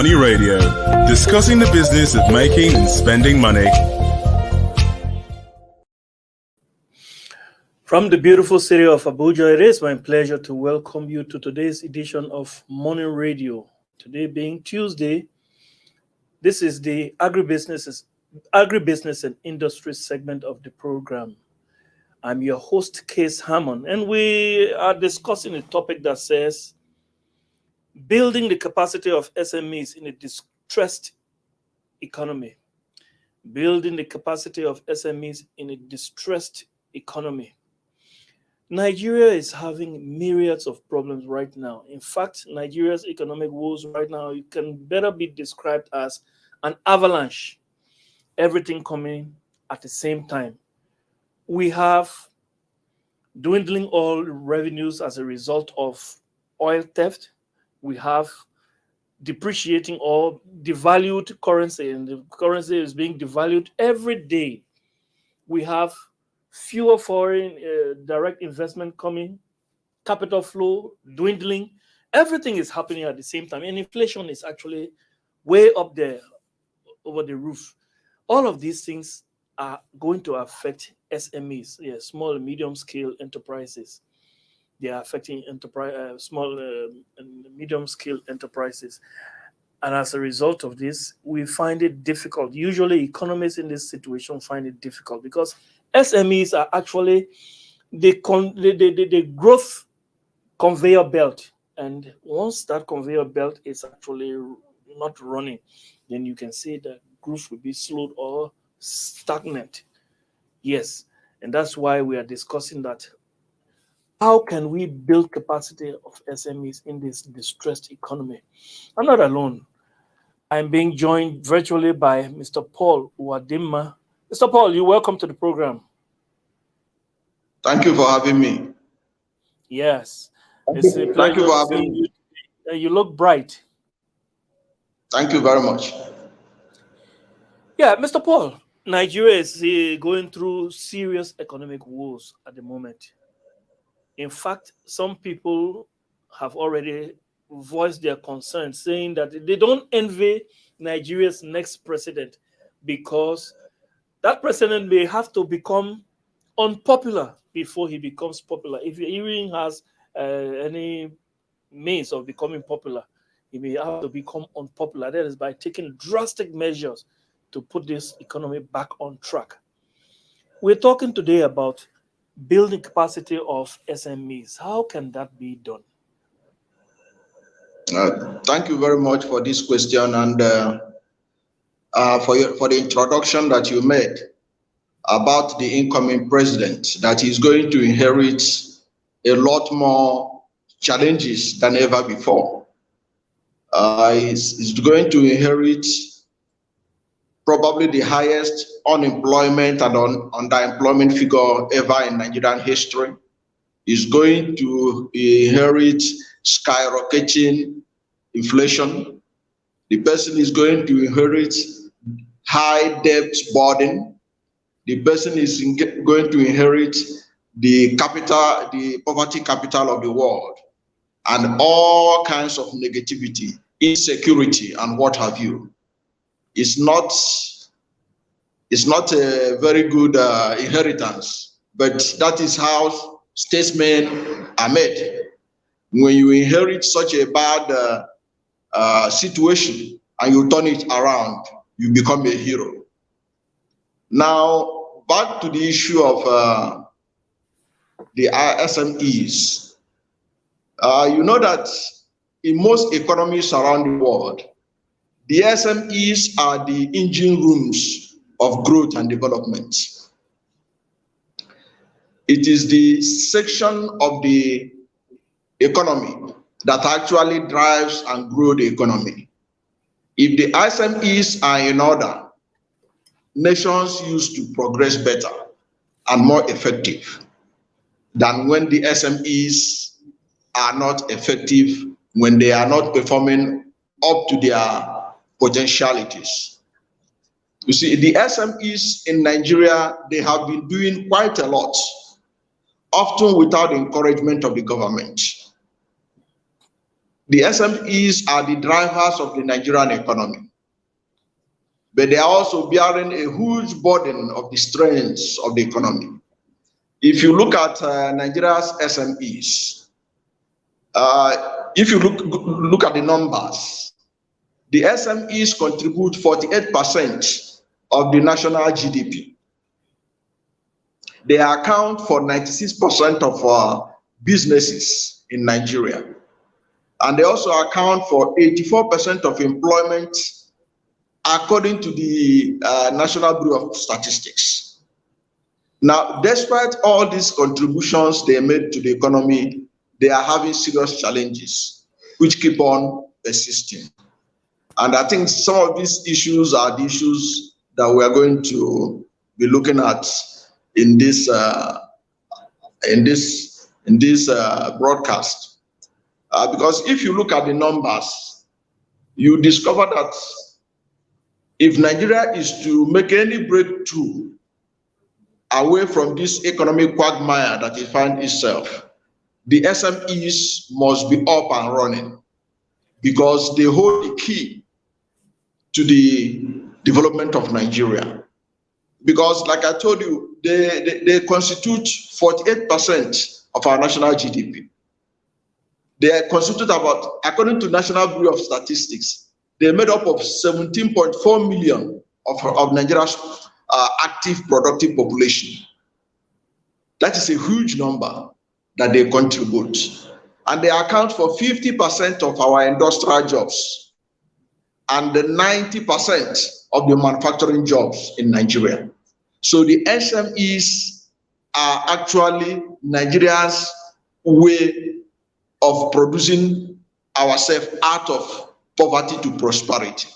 Money Radio, discussing the business of making and spending money. From the beautiful city of Abuja, it is my pleasure to welcome you to today's edition of Money Radio. Today being Tuesday, this is the agribusiness and industry segment of the program. I'm your host, Case Hammond, and we are discussing a topic that says building the capacity of SMEs in a distressed economy. Building the capacity of SMEs in a distressed economy. Nigeria is having myriads of problems right now. In fact, Nigeria's economic woes right now can better be described as an avalanche. Everything coming at the same time. We have dwindling oil revenues as a result of oil theft. We have depreciating or devalued currency, and the currency is being devalued every day. We have fewer foreign direct investment coming, capital flow dwindling. Everything is happening at the same time, and inflation is actually way up there over the roof. All of these things are going to affect SMEs, small and medium scale enterprises. They are affecting small and medium scale enterprises. And as a result of this, we find it difficult. Usually economists in this situation find it difficult because SMEs are actually the growth conveyor belt. And once that conveyor belt is actually not running, then you can see that growth will be slowed or stagnant. Yes, and that's why we are discussing that. How can we build capacity of SMEs in this distressed economy? I'm not alone. I'm being joined virtually by Mr. Paul Uwadimma. Mr. Paul, you're welcome to the program. Thank you for having me. Yes, it's a pleasure. Thank you for having me. You look bright. Thank you very much. Yeah, Mr. Paul, Nigeria is going through serious economic woes at the moment. In fact, some people have already voiced their concern, saying that they don't envy Nigeria's next president because that president may have to become unpopular before he becomes popular. If he even has any means of becoming popular, he may have to become unpopular. That is by taking drastic measures to put this economy back on track. We're talking today about building capacity of SMEs. How can that be done? Thank you very much for this question and for the introduction that you made about the incoming president, that is going to inherit a lot more challenges than ever before. He's going to inherit probably the highest unemployment and underemployment figure ever in Nigerian history. Is going to inherit skyrocketing inflation. The person is going to inherit high debt burden. The person is going to inherit the poverty capital of the world, and all kinds of negativity, insecurity, and what have you. It's not a very good inheritance, but that is how statesmen are made. When you inherit such a bad situation and you turn it around, you become a hero. Now, back to the issue of the SMEs. You know that in most economies around the world, the SMEs are the engine rooms of growth and development. It is the section of the economy that actually drives and grows the economy. If the SMEs are in order, nations used to progress better and more effective than when the SMEs are not effective, when they are not performing up to their potentialities. You see, the SMEs in Nigeria, they have been doing quite a lot, often without the encouragement of the government. The SMEs are the drivers of the Nigerian economy, but they are also bearing a huge burden of the strains of the economy. If you look at Nigeria's SMEs, if you look at the numbers, the SMEs contribute 48% of the national GDP. They account for 96% of businesses in Nigeria. And they also account for 84% of employment, according to the National Bureau of Statistics. Now, despite all these contributions they made to the economy, they are having serious challenges, which keep on persisting. And I think some of these issues are the issues that we are going to be looking at in this broadcast. Because if you look at the numbers, you discover that if Nigeria is to make any breakthrough away from this economic quagmire that it finds itself, the SMEs must be up and running, because they hold the key to the development of Nigeria. Because, like I told you, they constitute 48% of our national GDP. They constitute about, according to National Bureau of Statistics, they are made up of 17.4 million of Nigeria's active productive population. That is a huge number that they contribute. And they account for 50% of our industrial jobs and the 90% of the manufacturing jobs in Nigeria. So the SMEs are actually Nigeria's way of producing ourselves out of poverty to prosperity.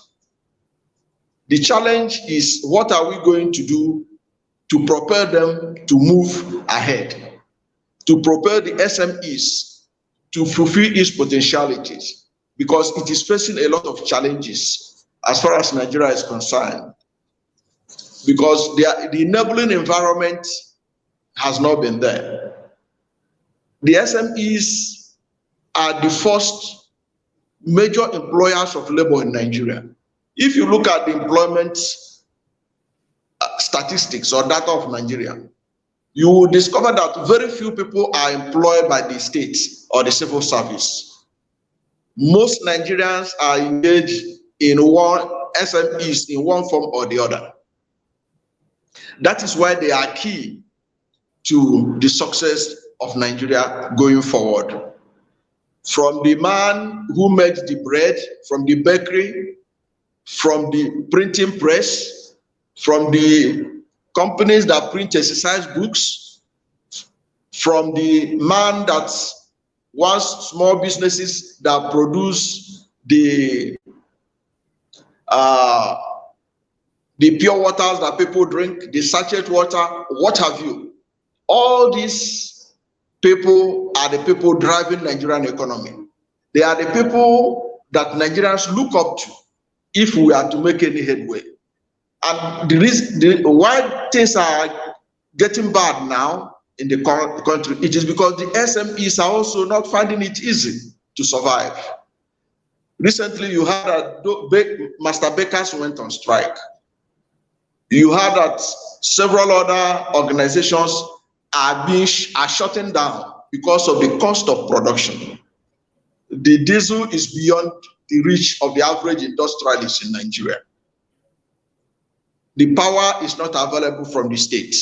The challenge is, what are we going to do to propel them to move ahead, to propel the SMEs to fulfill its potentialities, because it is facing a lot of challenges as far as Nigeria is concerned, because the enabling environment has not been there. The SMEs are the first major employers of labor in Nigeria. If you look at the employment statistics or data of Nigeria, you will discover that very few people are employed by the state or the civil service. Most Nigerians are engaged in one SMEs in one form or the other. That is why they are key to the success of Nigeria going forward. From the man who makes the bread, from the bakery, from the printing press, from the companies that print exercise books, from the man that wants small businesses that produce the pure waters that people drink, the sachet water, what have you. All these people are the people driving Nigerian economy. They are the people that Nigerians look up to if we are to make any headway. And the reason why things are getting bad now in the country, it is because the SMEs are also not finding it easy to survive. Recently, you heard that master bakers went on strike. You heard that several other organizations are shutting down because of the cost of production. The diesel is beyond the reach of the average industrialist in Nigeria. The power is not available from the state.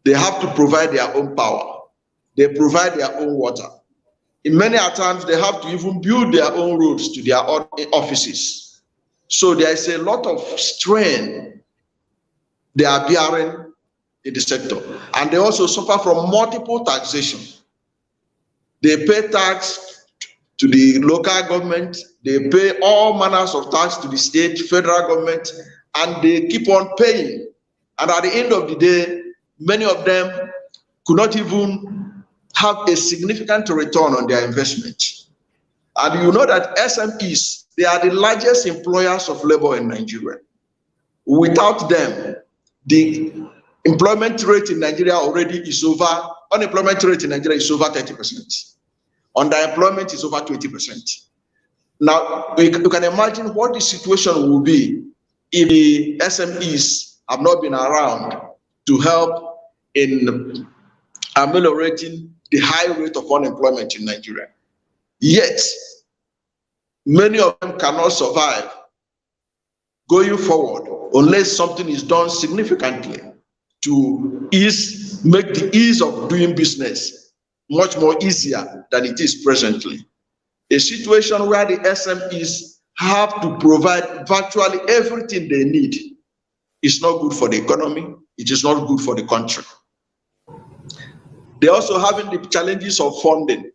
They have to provide their own power. They provide their own water. In many times, they have to even build their own roads to their own offices. So there is a lot of strain they are bearing in the sector. And they also suffer from multiple taxation. They pay tax to the local government, they pay all manners of tax to the state, federal government, and they keep on paying. And at the end of the day, many of them could not even have a significant return on their investment. And you know that SMEs, they are the largest employers of labor in Nigeria. Without them, the employment rate in Nigeria unemployment rate in Nigeria is over 30%. Underemployment is over 20%. Now, you can imagine what the situation will be if the SMEs have not been around to help in ameliorating the high rate of unemployment in Nigeria. Yet, many of them cannot survive going forward unless something is done significantly to make the ease of doing business much more easier than it is presently. A situation where the SMEs have to provide virtually everything they need is not good for the economy. It is not good for the country. They're also having the challenges of funding.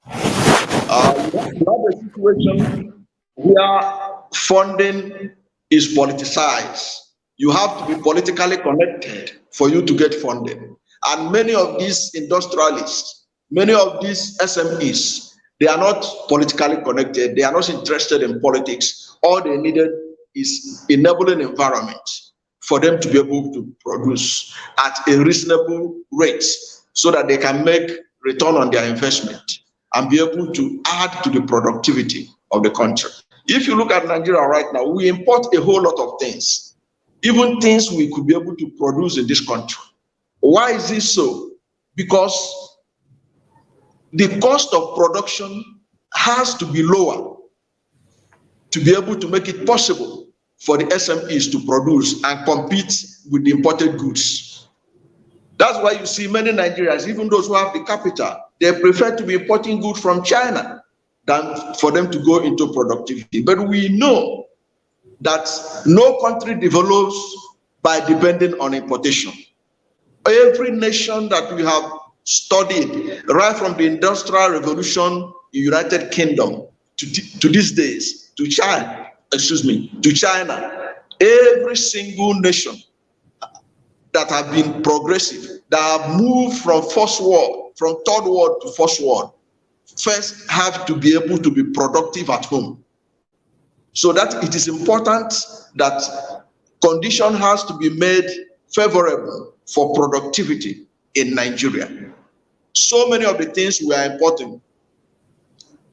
We have a situation where funding is politicized. You have to be politically connected for you to get funding. And many of these industrialists, many of these SMEs, they are not politically connected. They are not interested in politics. All they needed is enabling environment for them to be able to produce at a reasonable rate so that they can make return on their investment and be able to add to the productivity of the country. If you look at Nigeria right now, we import a whole lot of things, even things we could be able to produce in this country. Why is this so? Because the cost of production has to be lower to be able to make it possible for the SMEs to produce and compete with the imported goods. That's why you see many Nigerians, even those who have the capital, they prefer to be importing goods from China than for them to go into productivity. But we know that no country develops by depending on importation. Every nation that we have studied, right from the Industrial Revolution in the United Kingdom to these days, to China, every single nation that have been progressive, that have moved from first world, from third world to first world, first have to be able to be productive at home. So that it is important that condition has to be made favorable for productivity in Nigeria. So many of the things we are importing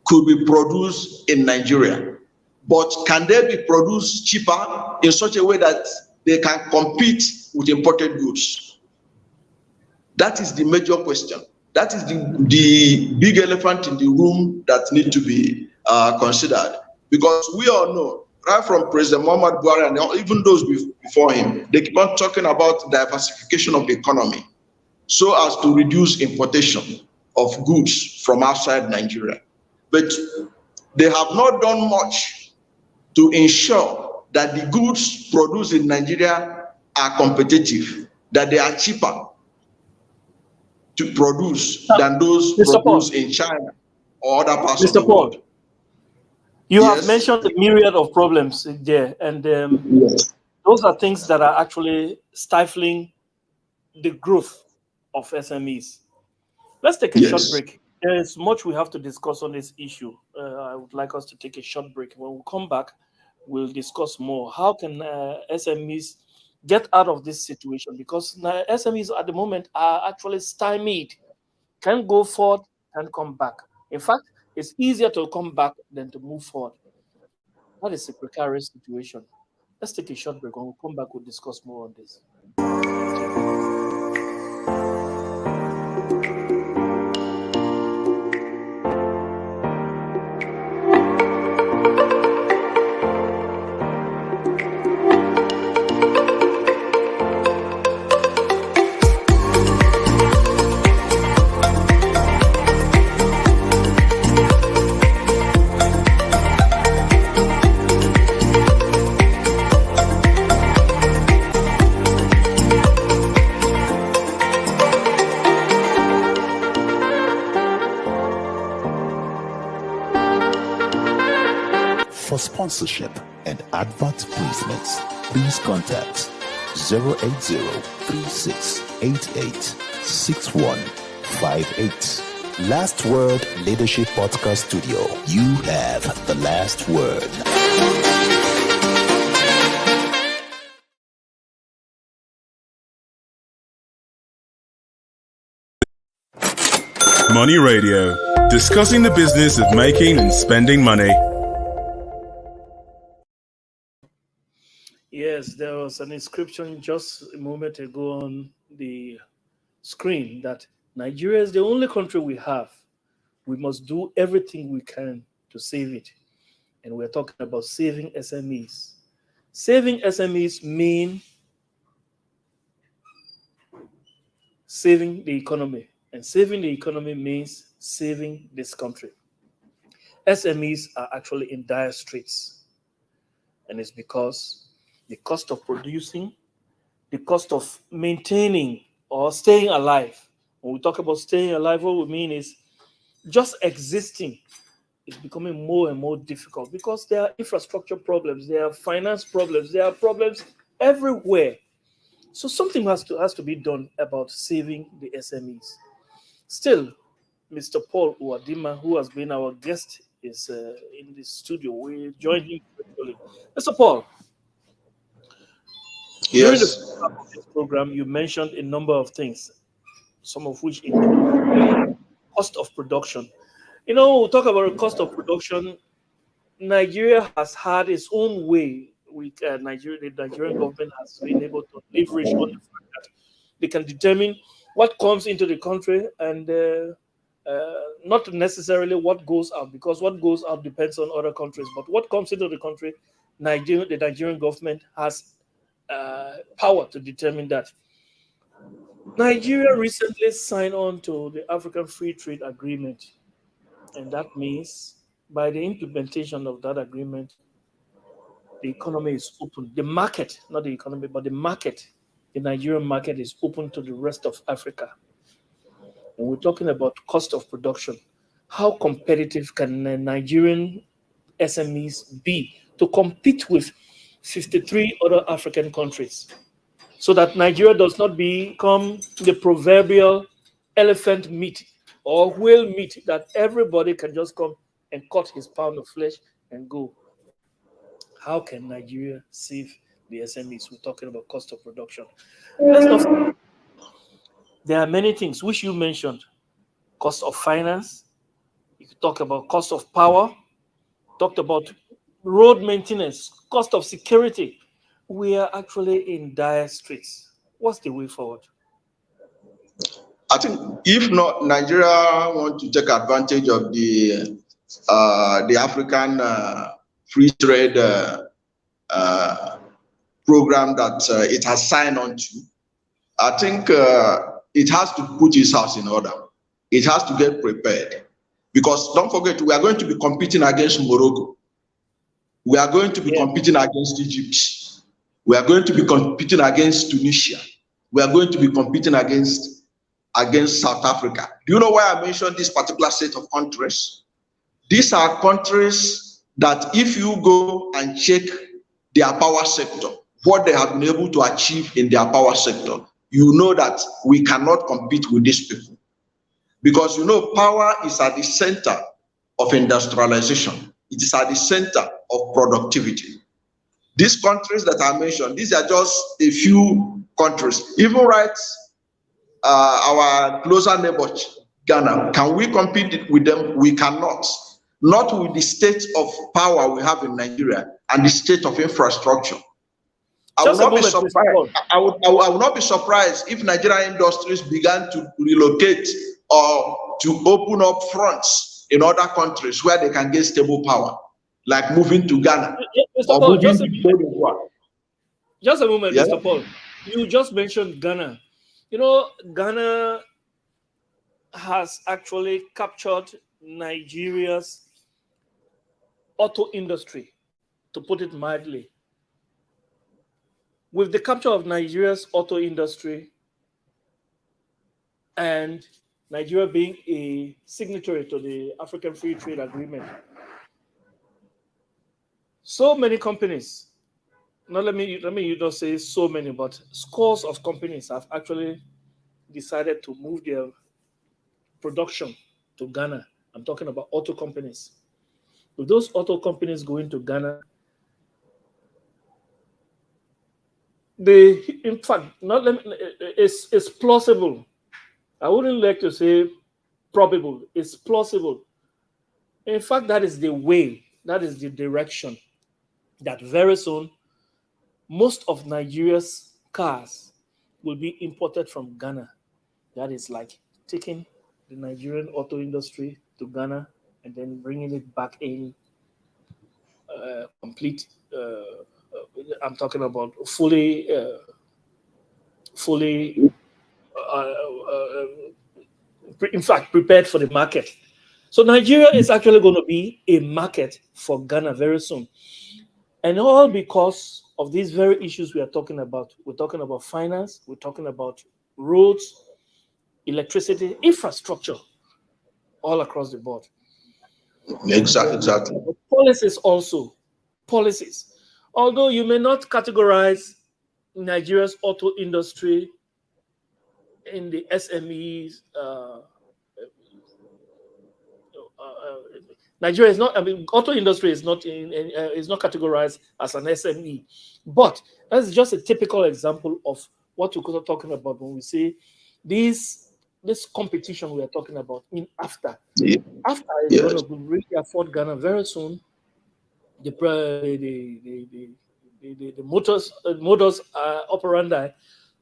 could be produced in Nigeria, but can they be produced cheaper in such a way that they can compete with imported goods? That is the major question. That is the big elephant in the room that need to be considered, because we all know, right from President Muhammad Buhari and even those before him, they keep on talking about diversification of the economy so as to reduce importation of goods from outside Nigeria. But they have not done much to ensure that the goods produced in Nigeria are competitive, that they are cheaper to produce than those produced in China or other parts of the world. You have mentioned a myriad of problems there, and those are things that are actually stifling the growth of SMEs. Let's take a short break. There is much we have to discuss on this issue. I would like us to take a short break. When we come back, we'll discuss more. How can SMEs get out of this situation? Because SMEs at the moment are actually stymied. Can't go forward, can't come back. In fact, it's easier to come back than to move forward. That is a precarious situation. Let's take a short break. When we come back, we'll discuss more on this. For sponsorship and advert placements, please contact 080-3688-6158. Last Word Leadership Podcast Studio. You have the last word. Money Radio. discussing the business of making and spending money. Yes, there was an inscription just a moment ago on the screen that Nigeria is the only country we have. We must do everything we can to save it. And we're talking about saving SMEs. Saving SMEs mean saving the economy. And saving the economy means saving this country. SMEs are actually in dire straits. And it's because the cost of producing, the cost of maintaining or staying alive. When we talk about staying alive, what we mean is just existing is becoming more and more difficult because there are infrastructure problems, there are finance problems, there are problems everywhere. So something has to be done about saving the SMEs. Still, Mr. Paul Uwadima, who has been our guest, is in the studio. We joined him virtually. Mr. Paul, during the Yes. first half of this program, you mentioned a number of things, some of which include cost of production. We'll talk about the cost of production. Nigeria has had its own way with Nigeria. The Nigerian government has been able to leverage on the fact that they can determine what comes into the country and not necessarily what goes out, because what goes out depends on other countries. But what comes into the country, the Nigerian government has power to determine that. Nigeria recently signed on to the African Free Trade Agreement, and that means by the implementation of that agreement, the economy is open. The market, not the economy, but the market, the Nigerian market is open to the rest of Africa. And we're talking about cost of production. How competitive can Nigerian SMEs be to compete with 53 other African countries so that Nigeria does not become the proverbial elephant meat or whale meat that everybody can just come and cut his pound of flesh and go? How can Nigeria save the SMEs? We're talking about cost of production. Let's not forget, there are many things which you mentioned. Cost of finance, you talk about cost of power, talked about road maintenance, cost of security. We are actually in dire straits. What's the way forward? I think if not, Nigeria want to take advantage of the African free trade program that it has signed on to. I think it has to put its house in order. It has to get prepared, because don't forget, we are going to be competing against Morocco. We are going to be competing against Egypt. We are going to be competing against Tunisia. We are going to be competing against South Africa. Do you know why I mentioned this particular set of countries? These are countries that if you go and check their power sector, what they have been able to achieve in their power sector, you know that we cannot compete with these people. Because power is at the center of industrialization. It is at the center of productivity. These countries that I mentioned, these are just a few countries. Even our closer neighbor, Ghana, can we compete with them? We cannot. Not with the state of power we have in Nigeria and the state of infrastructure. I would not be surprised if Nigerian industries began to relocate or to open up fronts in other countries where they can get stable power, like moving to Ghana. Mr. Paul, just a moment, Yeah? Mr. Paul. You just mentioned Ghana. Ghana has actually captured Nigeria's auto industry, to put it mildly. With the capture of Nigeria's auto industry and Nigeria being a signatory to the African Free Trade Agreement, so many companies, let me not say so many, but scores of companies have actually decided to move their production to Ghana. I'm talking about auto companies. With those auto companies going to Ghana, it's plausible. I wouldn't like to say probable, it's plausible. In fact, that is the way, that is the direction that very soon most of Nigeria's cars will be imported from Ghana. That is like taking the Nigerian auto industry to Ghana and then bringing it back in complete. I'm talking about fully, in fact, prepared for the market. So Nigeria is actually going to be a market for Ghana very soon. And all because of these very issues we are talking about. We're talking about finance, we're talking about roads, electricity, infrastructure, all across the board. Exactly. Policies also. Policies. Although you may not categorize Nigeria's auto industry in the SMEs, Nigeria is not. I mean, auto industry is not is not categorized as an SME, but that's just a typical example of what we're talking about when we say this competition we are talking about in AFTA. Yeah. AFTA is going to really afford Ghana very soon the modus operandi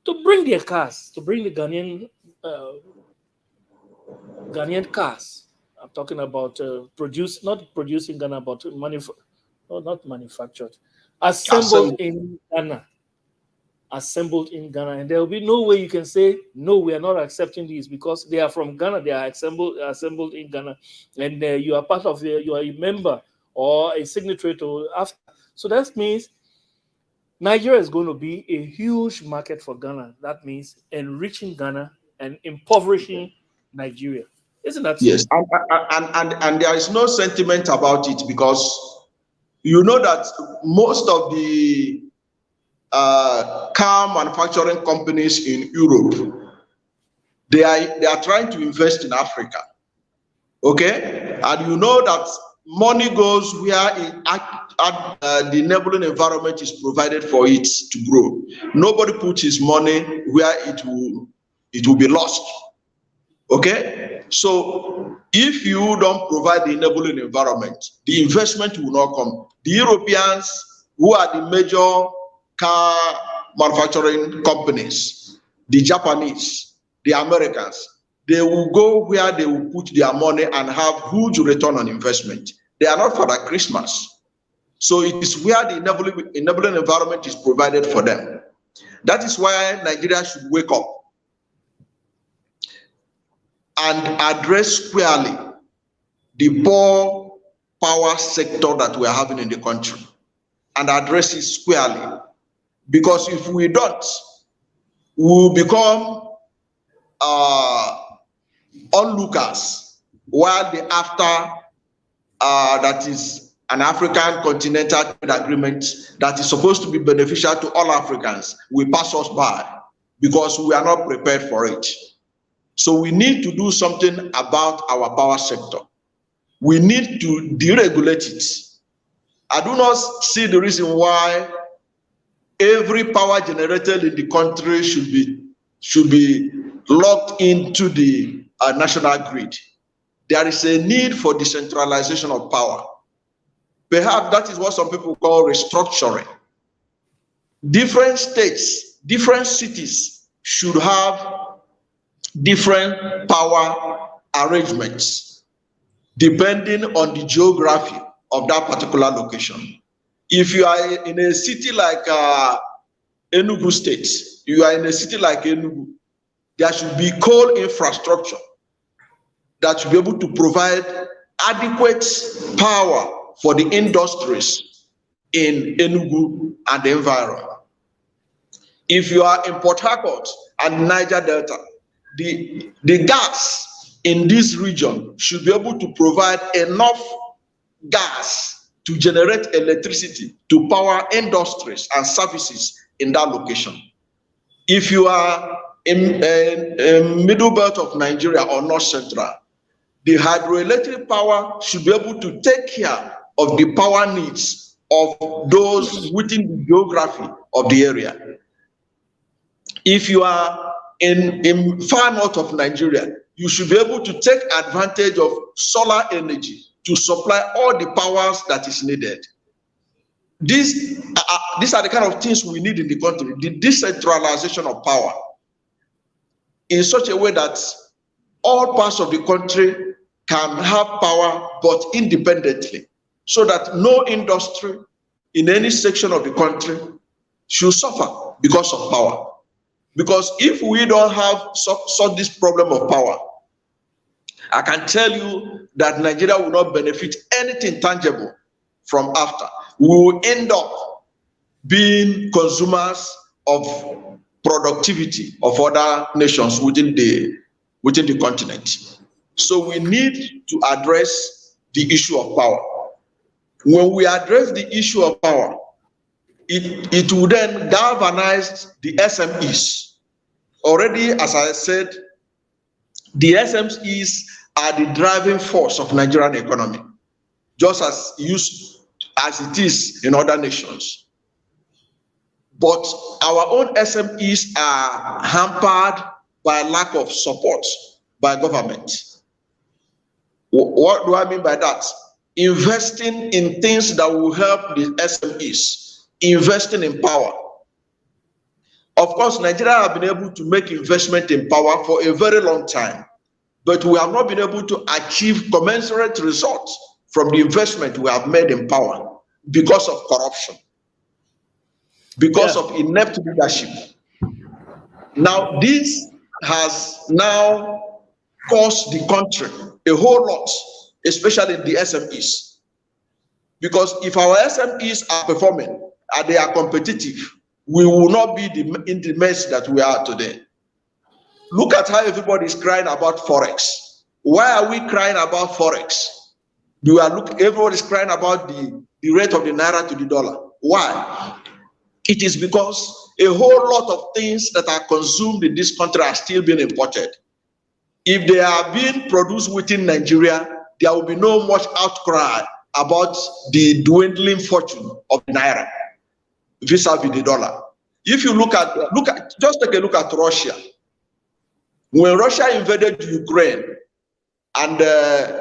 to bring their cars, to bring the Ghanaian cars. I'm talking about not producing Ghana, but not manufactured, assembled in Ghana. Assembled in Ghana, and there will be no way you can say no. We are not accepting these because they are from Ghana. They are assembled in Ghana, and you are part of you are a member or a signatory to AFTA. So that means Nigeria is going to be a huge market for Ghana. That means enriching Ghana and impoverishing Nigeria. Isn't that so? Yes, and there is no sentiment about it because you know that most of the car manufacturing companies in Europe, they are trying to invest in Africa. Okay, and you know that money goes where the enabling environment is provided for it to grow. Nobody puts his money where it will be lost. Okay, so if you don't provide the enabling environment, the investment will not come. The Europeans, who are the major car manufacturing companies, the Japanese, the Americans, they will go where they will put their money and have huge return on investment. They are not for that Christmas. So it is where the enabling environment is provided for them. That is why Nigeria should wake up and address squarely the poor power sector that we are having in the country, and address it squarely. Because if we don't, we will become onlookers while the AFTA, that is an African continental trade agreement that is supposed to be beneficial to all Africans, will pass us by because we are not prepared for it. So we need to do something about our power sector. We need to deregulate it. I do not see the reason why every power generated in the country should be locked into the national grid. There is a need for decentralization of power. Perhaps that is what some people call restructuring. Different states, different cities should have different power arrangements depending on the geography of that particular location. If you are in a city like Enugu State, you are in a city like Enugu, there should be coal infrastructure that should be able to provide adequate power for the industries in Enugu and the environment. If you are in Port Harcourt and Niger Delta, the gas in this region should be able to provide enough gas to generate electricity to power industries and services in that location. If you are in middle belt of Nigeria or North Central, the hydroelectric power should be able to take care of the power needs of those within the geography of the area. If you are in far north of Nigeria, you should be able to take advantage of solar energy to supply all the powers that is needed. These are the kind of things we need in the country, the decentralization of power, in such a way that all parts of the country can have power, but independently, so that no industry in any section of the country should suffer because of power. Because if we don't have solve this problem of power, I can tell you that Nigeria will not benefit anything tangible from after. We will end up being consumers of productivity of other nations within the continent. So we need to address the issue of power. When we address the issue of power, it will then galvanize the SMEs. Already, as I said, the SMEs are the driving force of Nigerian economy, just as it is in other nations. But our own SMEs are hampered by lack of support by government. What do I mean by that? Investing in things that will help the SMEs, investing in power. Of course, Nigeria have been able to make investment in power for a very long time, but we have not been able to achieve commensurate results from the investment we have made in power because of corruption, because of inept leadership. Now, this has now cost the country a whole lot, especially the SMEs. Because if our SMEs are performing and they are competitive, we will not be in the mess that we are today. Look at how everybody is crying about Forex. Why are we crying about Forex? Everybody is crying about the rate of the naira to the dollar. Why? It is because a whole lot of things that are consumed in this country are still being imported. If they are being produced within Nigeria, there will be no much outcry about the dwindling fortune of the naira vis-a-vis the dollar. If you just take a look at Russia. When Russia invaded Ukraine and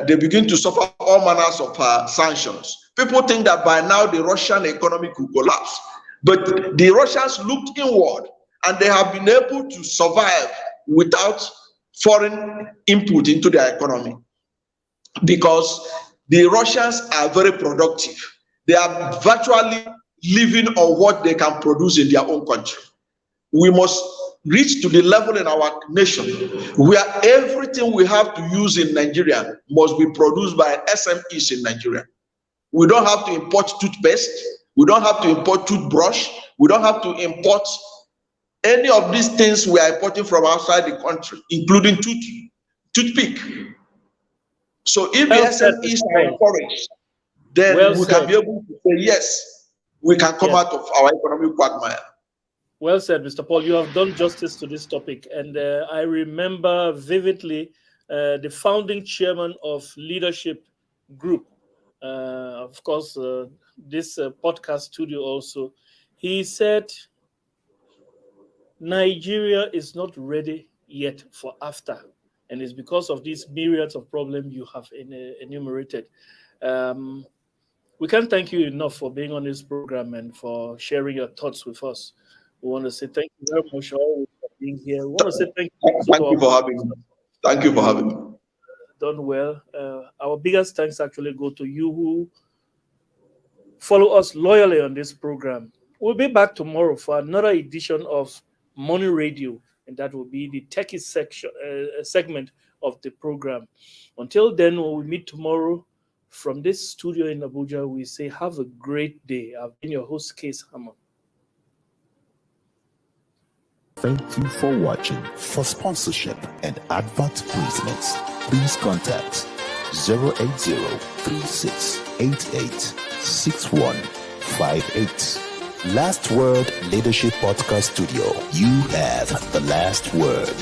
they begin to suffer all manners of sanctions, people think that by now the Russian economy could collapse. But the Russians looked inward and they have been able to survive without foreign input into their economy, because the Russians are very productive. They are virtually living on what they can produce in their own country. We must reach to the level in our nation where everything we have to use in Nigeria must be produced by SMEs in Nigeria. We don't have to import toothpaste. We don't have to import toothbrush. We don't have to import any of these things we are importing from outside the country, including toothpick. So if the SMEs are encouraged, then we can be able to say, yes, we can come out of our economic quagmire. Well said, Mr. Paul. You have done justice to this topic. And I remember vividly the founding chairman of Leadership Group, of course, this podcast studio also. He said, Nigeria is not ready yet for after. And it's because of these myriads of problems you have enumerated. We can't thank you enough for being on this program and for sharing your thoughts with us. We want to say thank you very much for being here. We want to say thank you. Thank you for having me. Thank you for having me. Done well. Our biggest thanks actually go to you who follow us loyally on this program. We'll be back tomorrow for another edition of Money Radio, and that will be the techie segment of the program. Until then, when we meet tomorrow from this studio in Abuja, we say have a great day. I've been your host, Case Hammond. Thank you for watching. For sponsorship and advert placements, please contact 080-3688-6158. Last Word Leadership Podcast Studio. You have the last word.